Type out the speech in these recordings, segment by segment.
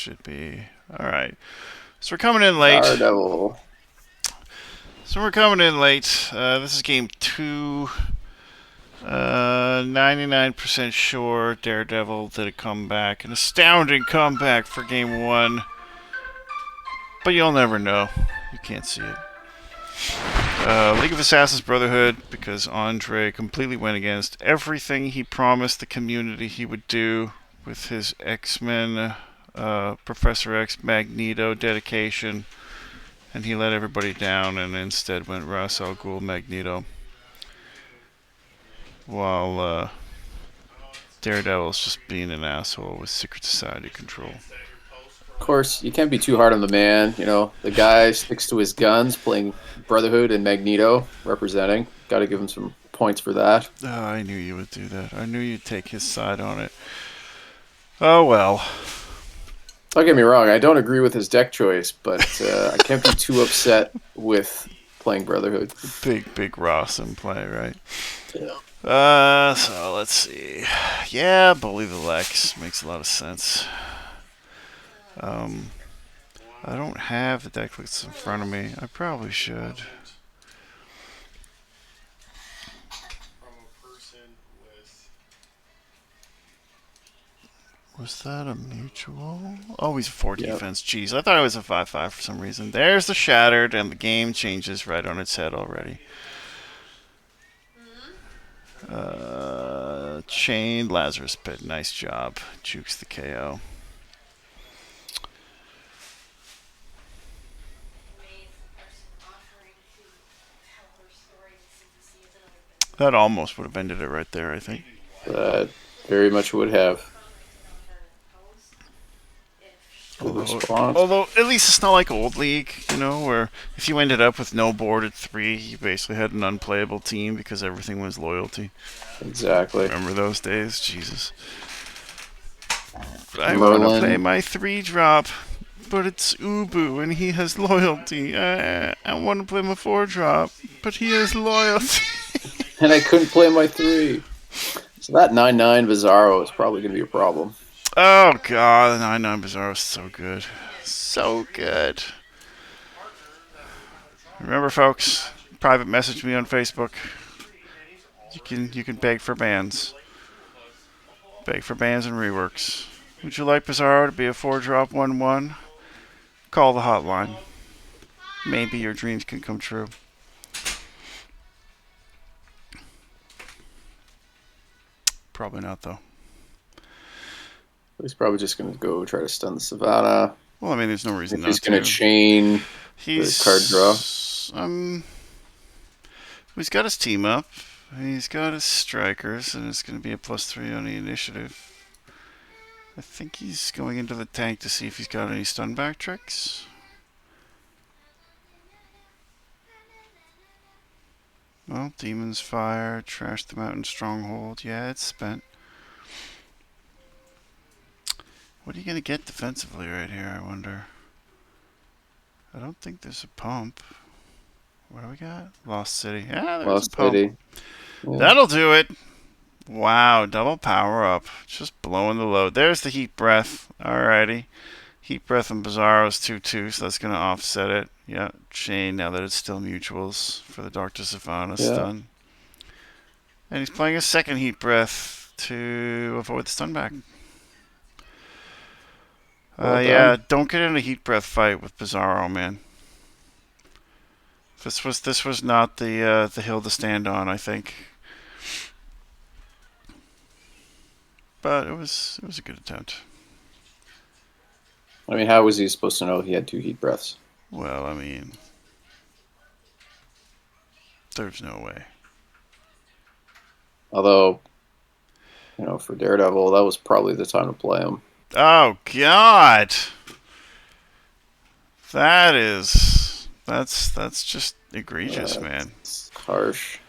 should be. All right. So we're coming in late. Daredevil. This is game two. 99% sure Daredevil did a comeback. An astounding comeback for game one. But you'll never know. You can't see it. League of Assassins Brotherhood, because Andre completely went against everything he promised the community he would do with his X-Men, Professor X Magneto dedication, and he let everybody down and instead went Ra's al Ghul Magneto. While Daredevil's just being an asshole with Secret Society control. Of course, you can't be too hard on the man. The guy sticks to his guns, playing Brotherhood and Magneto representing. Got to give him some points for that. Oh, I knew you would do that. I knew you'd take his side on it. Oh well. Don't get me wrong, I don't agree with his deck choice, but I can't be too upset with playing Brotherhood. Big Ross in play, right? Yeah. So let's see. Yeah, Bully the Lex makes a lot of sense. I don't have the deck list in front of me. I probably should. Was that a mutual? Oh, he's a 4 defense. Jeez, I thought it was a 5/5 for some reason. There's the Shattered, and the game changes right on its head already. Chained Lazarus Pit. Nice job. Jukes the KO. That almost would have ended it right there, I think. That very much would have. Although, at least it's not like old League, where if you ended up with no board at 3, you basically had an unplayable team because everything was loyalty. Exactly. Remember those days? Jesus. I want to play my 3-drop, but it's Ubu and he has loyalty. I want to play my 4-drop, but he has loyalty. And I couldn't play my 3. So that 9/9 Bizarro is probably going to be a problem. Oh god, the 9/9 Bizarro is so good. So good. Remember, folks, private message me on Facebook. You can beg for bans. Beg for bans and reworks. Would you like Bizarro to be a 4-drop 1/1? Call the hotline. Maybe your dreams can come true. Probably not, though. He's probably just going to go try to stun the Savannah. Well, I mean, there's no reason not to. He's going to chain the card draw. He's got his team up. He's got his strikers, and it's going to be a +3 on the initiative. I think he's going into the tank to see if he's got any stun back tricks. Well, Demon's Fire, Trash the Mountain Stronghold. Yeah, it's spent. What are you going to get defensively right here, I wonder? I don't think there's a pump. What do we got? Lost City. Yeah, there's Lost a pump. City. Yeah. That'll do it. Wow, double power up. Just blowing the load. There's the Heat Breath. Alrighty. Heat Breath and Bizarro's 2/2, so that's going to offset it. Yeah, Chain, now that it's still mutuals for the Dr. Savannah stun. And he's playing a second Heat Breath to avoid the stun back. Yeah, don't get in a Heat Breath fight with Bizarro, man. This was not the hill to stand on, I think. But it was a good attempt. I mean, how was he supposed to know he had 2 Heat Breaths? Well, I mean, there's no way. Although, for Daredevil, that was probably the time to play him. Oh God, that's just egregious, man. It's harsh.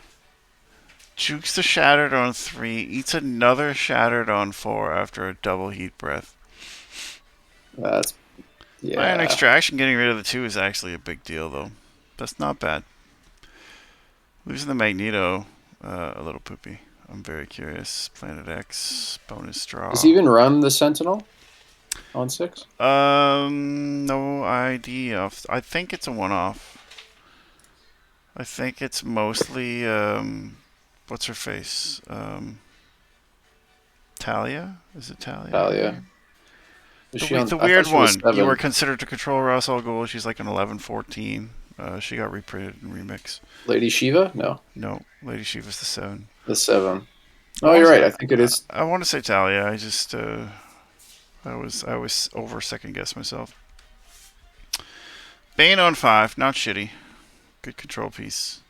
Jukes the Shattered on 3, eats another Shattered on 4 after a double Heat Breath. Iron Extraction getting rid of the 2 is actually a big deal, though. That's not bad. Losing the Magneto, a little poopy. I'm very curious. Planet X, bonus draw. Does he even run the Sentinel? on 6? No idea. I think it's a one-off. I think it's mostly, what's her face? Talia? Is it Talia? Talia. Is she on? The I thought weird she was one. You were 7. considered to control Ra's al Ghul. She's like an 11-14. She got reprinted in remix. Lady Shiva? No, No, Lady Shiva's the 7. the 7. I Oh, want you're right. to. I think it is. I want to say Talia. I was over second guess myself. Bane on 5, not shitty. Good control piece.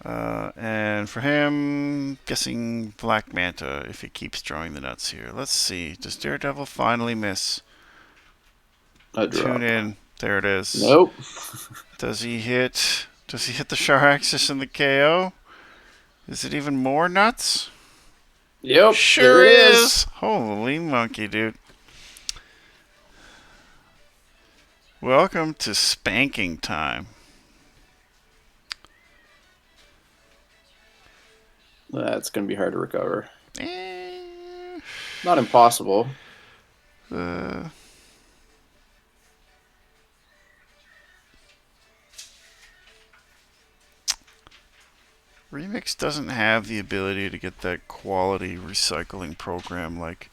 And for him, guessing Black Manta if he keeps drawing the nuts here. Let's see. Does Daredevil finally miss? A drop. Tune in. There it is. Nope. Does he hit the Sharaxis and the KO? Is it even more nuts? Yep. Sure there it is. Holy monkey, dude. Welcome to spanking time. That's gonna be hard to recover. Eh, Not impossible. uh, Remix doesn't have the ability to get that quality recycling program like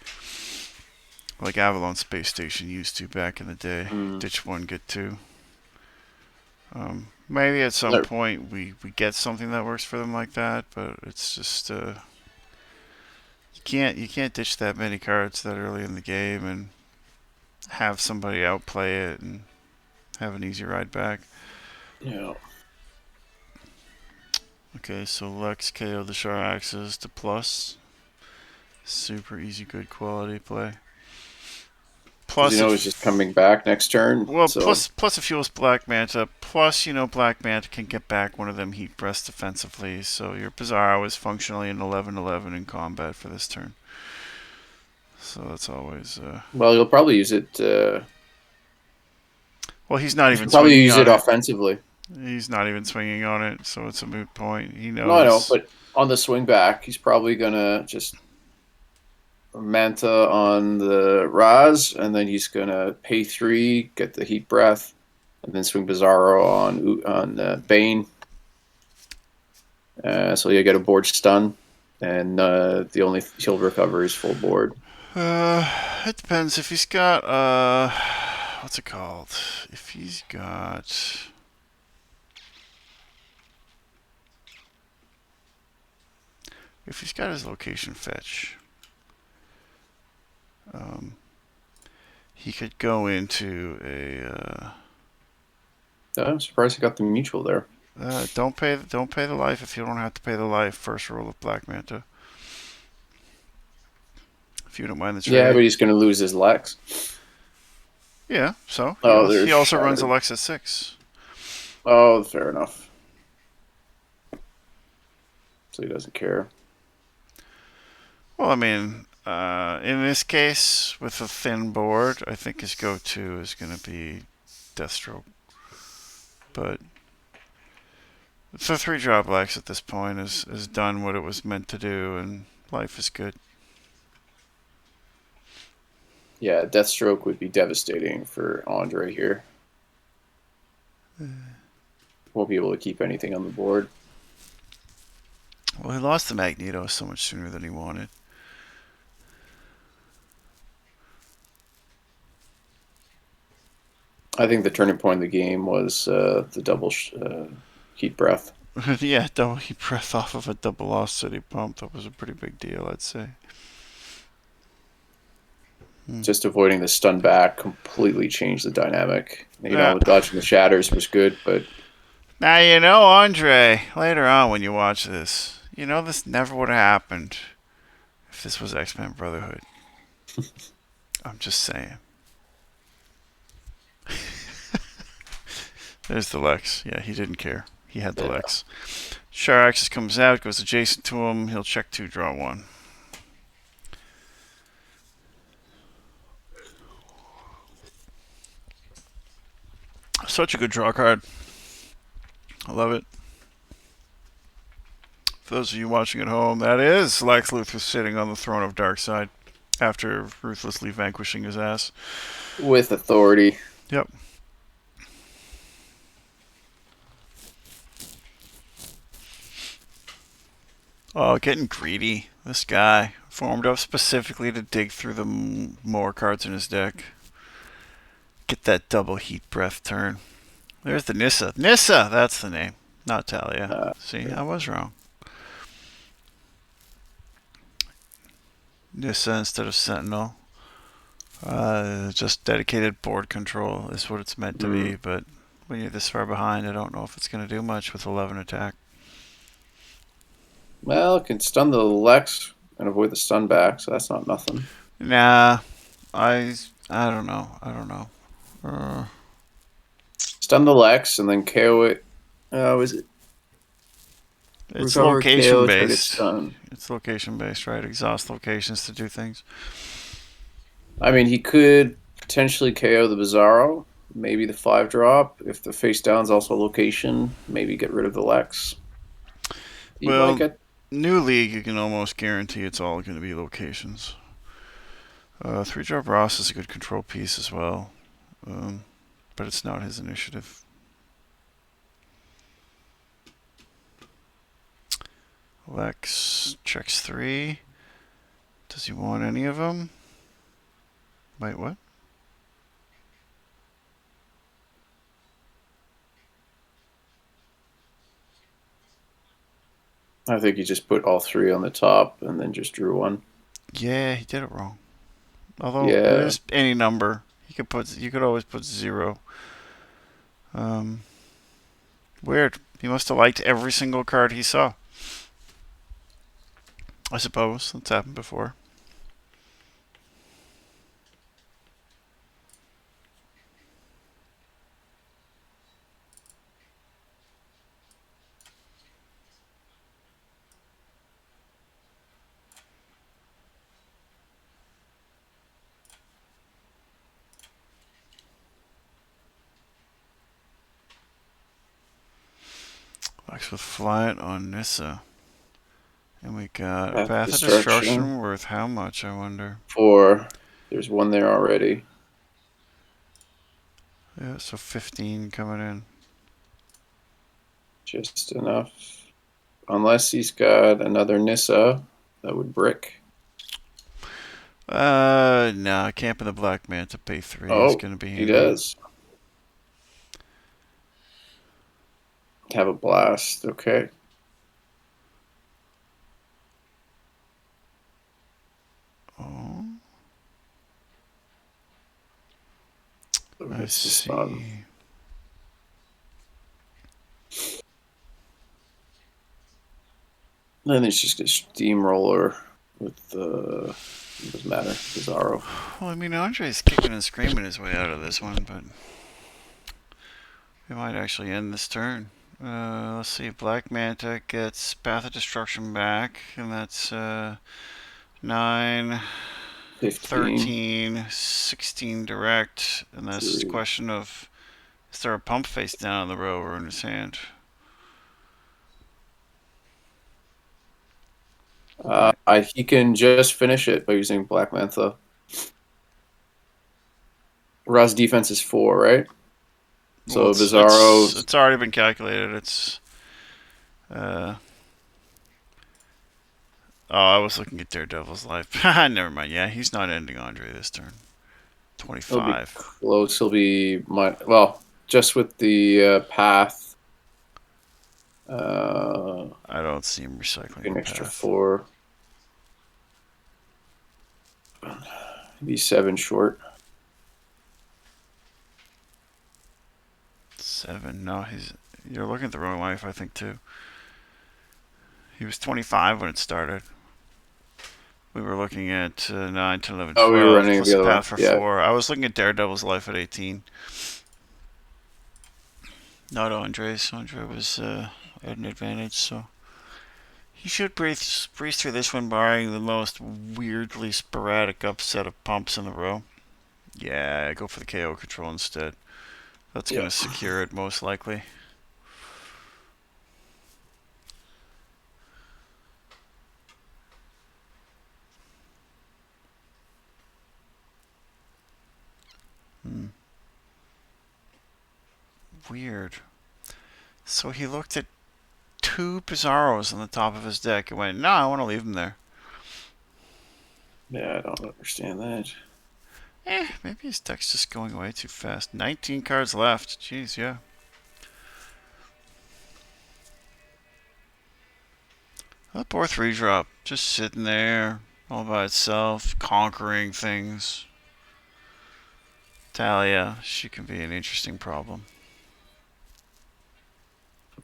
Avalon Space Station used to back in the day. Ditch 1, get 2. Maybe at some No. point we get something that works for them like that, but it's just you can't ditch that many cards that early in the game and have somebody outplay it and have an easy ride back. Yeah. Okay, so Lex KO the Sharaxes to plus. Super easy, good quality play. Plus, You know, he's just coming back next turn. well, so. plus it fuels Black Manta. Plus, Black Manta can get back one of them heat breaths defensively. So your Bizarro is functionally an 11/11 in combat for this turn. So that's always. Well, you'll probably use it. Well, he's not even. Probably swinging use on it offensively. He's not even swinging on it, so it's a moot point. He knows. No, I know, but on the swing back, he's probably gonna just Manta on the Raz, and then he's gonna pay 3, get the heat breath, and then swing Bizarro on Bane. So you get a board stun, and the only he'll recover is full board. It depends if he's got what's it called? If he's got his location fetch, he could go into a. I'm surprised he got the mutual there. Don't pay the life if you don't have to pay the life. First rule of Black Manta. If you don't mind the trade. Yeah, but he's gonna lose his Lex. Yeah, so there's he also runs Shattered. Alexa 6. Oh, fair enough. So he doesn't care. Well, I mean, in this case, with a thin board, I think his go-to is going to be Deathstroke. But the 3-drop Lex at this point has done what it was meant to do, and life is good. Yeah, Deathstroke would be devastating for Andre here. Won't be able to keep anything on the board. Well, he lost the Magneto so much sooner than he wanted. I think the turning point of the game was the double heat breath. Yeah, double heat breath off of a double lost city pump. That was a pretty big deal, I'd say. Just avoiding the stun back completely changed the dynamic. Dodging the shatters was good, but Now, Andre, later on when you watch this, this never would have happened if this was X-Men Brotherhood. I'm just saying. There's the Lex. Yeah, he didn't care. He had the Lex. Sharaxis comes out, goes adjacent to him. He'll check 2, draw 1. Such a good draw card. I love it. For those of you watching at home, that is Lex Luthor sitting on the throne of Darkseid. after ruthlessly vanquishing his ass. With authority. Yep. Oh, getting greedy. This guy formed up specifically to dig through the more cards in his deck. Get that double heat breath turn. There's the Nissa. Nissa! That's the name. Not Talia. See, I was wrong. Nissa instead of Sentinel. Just dedicated board control is what it's meant to be, but when you're this far behind, I don't know if it's going to do much with 11 attack. Well, it can stun the Lex and avoid the stun back, so that's not nothing. Nah, I don't know. I don't know. Stun the Lex and then KO it. Is it? It's Recover location KO, target based. stun. It's location based, right? Exhaust locations to do things. I mean, he could potentially KO the Bizarro, maybe the 5-drop. If the face down is also location, maybe get rid of the Lex. You Well, might get... new league, you can almost guarantee it's all going to be locations. 3-drop Ross is a good control piece as well, but it's not his initiative. Lex checks 3. Does he want any of them? Wait, what? I think he just put all 3 on the top and then just drew 1. Yeah, he did it wrong. Although Yeah. it is any number, you could always put 0. Weird. He must have liked every single card he saw. I suppose that's happened before. Lex with Flight on Nissa. And we got Path of Destruction worth how much, I wonder? 4. There's 1 there already. Yeah, so 15 coming in. Just enough. Unless he's got another Nissa that would brick. No, Camp in the Black Manta pay 3 is going to be handy. He does. Have a blast, okay. Oh. I see. Then it's just a steamroller with doesn't matter, Bizarro. Well, I mean, Andre's kicking and screaming his way out of this one, but we might actually end this turn. Let's see. Black Manta gets Path of Destruction back, and that's 9, 15. 13, 16 direct, and that's just a question of, is there a pump face down on the row or in his hand? He can just finish it by using Black Manta. Ra's defense is 4, right? So well, Bizarro... It's already been calculated. It's... Oh, I was looking at Daredevil's life. Never mind. Yeah, he's not ending Andre this turn. 25. He'll be close. He'll be... well, just with the path. I don't see him recycling an extra 4. Maybe 7 short. 7? No, you're looking at the wrong life, I think, too. He was 25 when it started. We were looking at 9, 10, 11, 12. We were running plus the a other path for one. 4. I was looking at Daredevil's life at 18. Not Andre's. Andre was at an advantage, so he should breeze through this one, barring the most weirdly sporadic upset of pumps in the row. Yeah, go for the KO control instead. That's going to secure it, most likely. Weird. So he looked at 2 Bizarros on the top of his deck and went, no, I want to leave them there. Yeah, I don't understand that. Maybe his deck's just going away too fast. 19 cards left. Jeez, yeah. That poor 3-drop. Just sitting there all by itself, conquering things. Talia, she can be an interesting problem.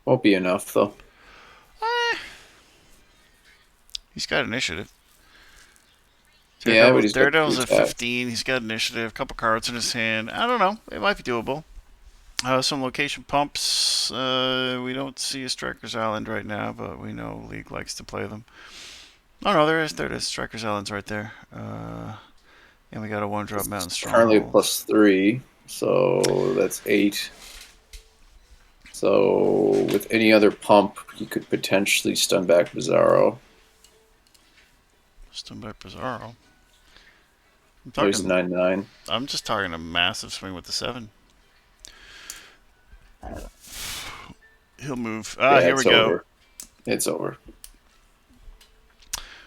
Won't be enough, though. He's got initiative. Yeah, but he's got Daredevil's 2 at attack. 15. He's got initiative. A couple cards in his hand. I don't know. It might be doable. Some location pumps. We don't see a Striker's Island right now, but we know League likes to play them. Oh no, there it is. Striker's Island's right there. And we got a 1-drop Mountain Currently Stronghold. +3, so that's 8. So with any other pump, you could potentially stun back Bizarro. Stun by Bizarro. There's a 9/9. I'm just talking a massive swing with the 7. He'll move. Yeah, Here we it's go. over. It's over.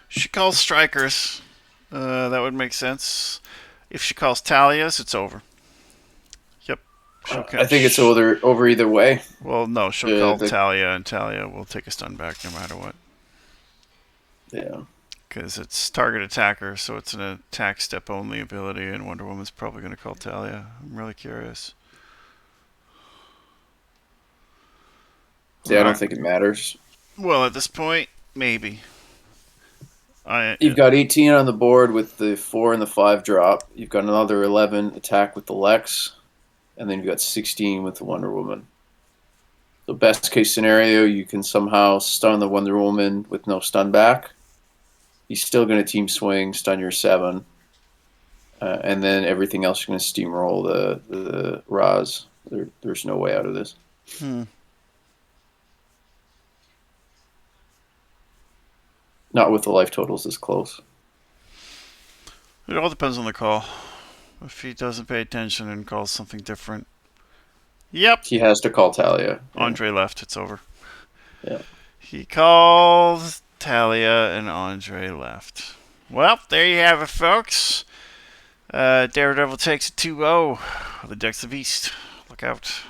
She calls Strikers. That would make sense. If she calls Talias, it's over. Yep. I think it's over either way. Well, no, she'll call Talia, and Talia will take a stun back no matter what. Yeah. Because it's target attacker, so it's an attack step only ability, and Wonder Woman's probably going to call Talia. I'm really curious. Yeah, I don't think it matters. Well, at this point, maybe. You've got 18 on the board with the 4 and the 5 drop. You've got another 11 attack with the Lex, and then you've got 16 with the Wonder Woman. So best case scenario, you can somehow stun the Wonder Woman with no stun back. He's still going to team swing, stun your 7, and then everything else you're going to steamroll the Raz. There's no way out of this. Not with the life totals this close. It all depends on the call. If he doesn't pay attention and calls something different. Yep. He has to call Talia. Andre left. It's over. Yeah. He called Talia and Andre left. Well, there you have it, folks. Daredevil takes a 2-0. The Decks of East. Look out.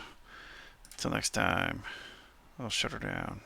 Until next time, I'll shut her down.